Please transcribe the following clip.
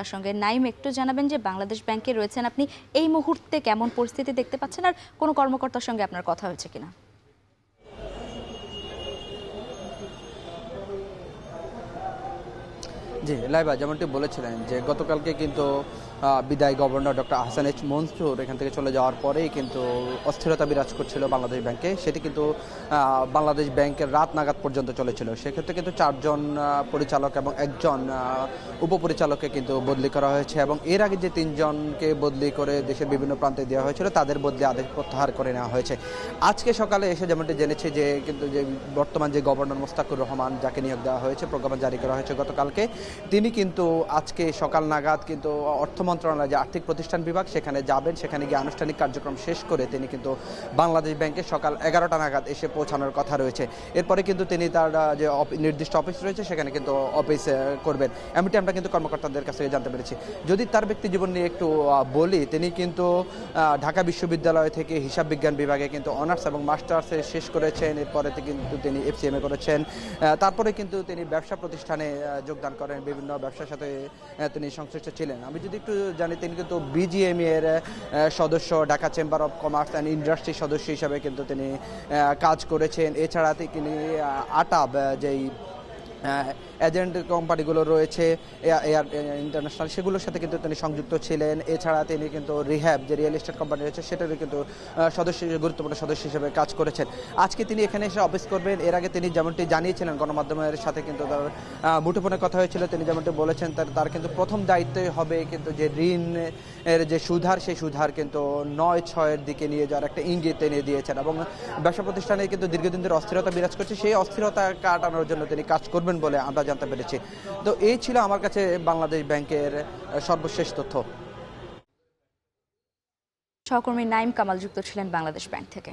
তার সঙ্গে নাইম একটু জানাবেন যে বাংলাদেশ ব্যাংকে রয়েছেন আপনি এই মুহূর্তে কেমন পরিস্থিতি দেখতে পাচ্ছেন আর কোনো কর্মকর্তার সঙ্গে আপনার কথা হয়েছে কিনা? জি, লাইবা যেমনটি বলেছিলেন যে গতকালকে কিন্তু বিদায়ী governor doctor Ahsan H Mansur এখান থেকে চলে যাওয়ার পরেই কিন্তু অস্থিরতা বিরাজ করছিল বাংলাদেশ ব্যাংকে। সেটি কিন্তু বাংলাদেশ ব্যাংকের রাত নাগাদ পর্যন্ত চলেছিল। সেক্ষেত্রে কিন্তু 4 জন পরিচালক এবং 1 জন উপপরিচালককে কিন্তু বদলি করা হয়েছে এবং এর আগে যে 3 জনকে বদলি করে দেশের বিভিন্ন প্রান্তে দেওয়া হয়েছিল তাদের বদলি আদেশ প্রত্যাহার করে নেওয়া হয়েছে। আজকে সকালে এসে যেমনটি জেনেছি যে কিন্তু যে বর্তমান যে গভর্নর মোস্তাকুর রহমান যাকে নিয়োগ দেওয়া হয়েছে, প্রজ্ঞাপন জারি করা হয়েছে গতকালকে, তিনি কিন্তু আজকে সকাল নাগাদ কিন্তু অর্থ মন্ত্রণালয় যে আর্থিক প্রতিষ্ঠান বিভাগ সেখানে যাবেন। সেখানে গিয়ে আনুষ্ঠানিক কার্যক্রম শেষ করে তিনি কিন্তু বাংলাদেশ ব্যাংকে সকাল 11টা নাগাদ এসে পৌঁছানোর কথা রয়েছে। এরপরে কিন্তু তিনি তার যে নির্দিষ্ট অফিস রয়েছে সেখানে কিন্তু অফিস করবেন, এমনটি আমরা কিন্তু কর্মকর্তাদের কাছ থেকে জানতে পেরেছি। যদি তার ব্যক্তি জীবন নিয়ে একটু বলি, তিনি কিন্তু ঢাকা বিশ্ববিদ্যালয় থেকে হিসাব বিজ্ঞান বিভাগে কিন্তু অনার্স এবং মাস্টার্সে শেষ করেছেন। এরপরে কিন্তু তিনি FCMA করেছেন। তারপরে কিন্তু তিনি ব্যবসা প্রতিষ্ঠানে যোগদান করেন, বিভিন্ন ব্যবসার সাথে তিনি সংশ্লিষ্ট ছিলেন। আমি যদি একটু জানি, তিনি কিন্তু BGME এর সদস্য, Dhaka chamber of commerce and ইন্ডাস্ট্রির সদস্য হিসাবে কিন্তু তিনি কাজ করেছেন। এছাড়া তিনি আটাব যেই এজেন্ট কোম্পানিগুলো রয়েছে এয়ার ইন্টারন্যাশনাল, সেগুলোর সাথে কিন্তু তিনি সংযুক্ত ছিলেন। এছাড়া তিনি কিন্তু রিহ্যাব যে রিয়েল এস্টেট কোম্পানি রয়েছে সেটারও কিন্তু গুরুত্বপূর্ণ সদস্য হিসেবে কাজ করেছেন। আজকে তিনি এখানে এসে অফিস করবেন। এর আগে তিনি যেমনটি জানিয়েছিলেন গণমাধ্যমের সাথে কিন্তু তার মুঠোফোনে কথা হয়েছিল, তিনি যেমনটি বলেছেন তার কিন্তু প্রথম দায়িত্বই হবে কিন্তু যে ঋণ এর যে সুধার, সেই সুধার কিন্তু 9-6 দিকে নিয়ে যাওয়ার একটা ইঙ্গিত তিনি দিয়েছেন এবং ব্যবসা প্রতিষ্ঠানে কিন্তু দীর্ঘদিন ধরে অস্থিরতা বিরাজ করছে, সেই অস্থিরতা কাটানোর জন্য তিনি কাজ করবেন বলে আমরা জানতে পেরেছি। তো এই ছিল আমার কাছে বাংলাদেশ ব্যাংকের সর্বশেষ তথ্য। সহকর্মী নাইম কামাল যুক্ত ছিলেন বাংলাদেশ ব্যাংক থেকে।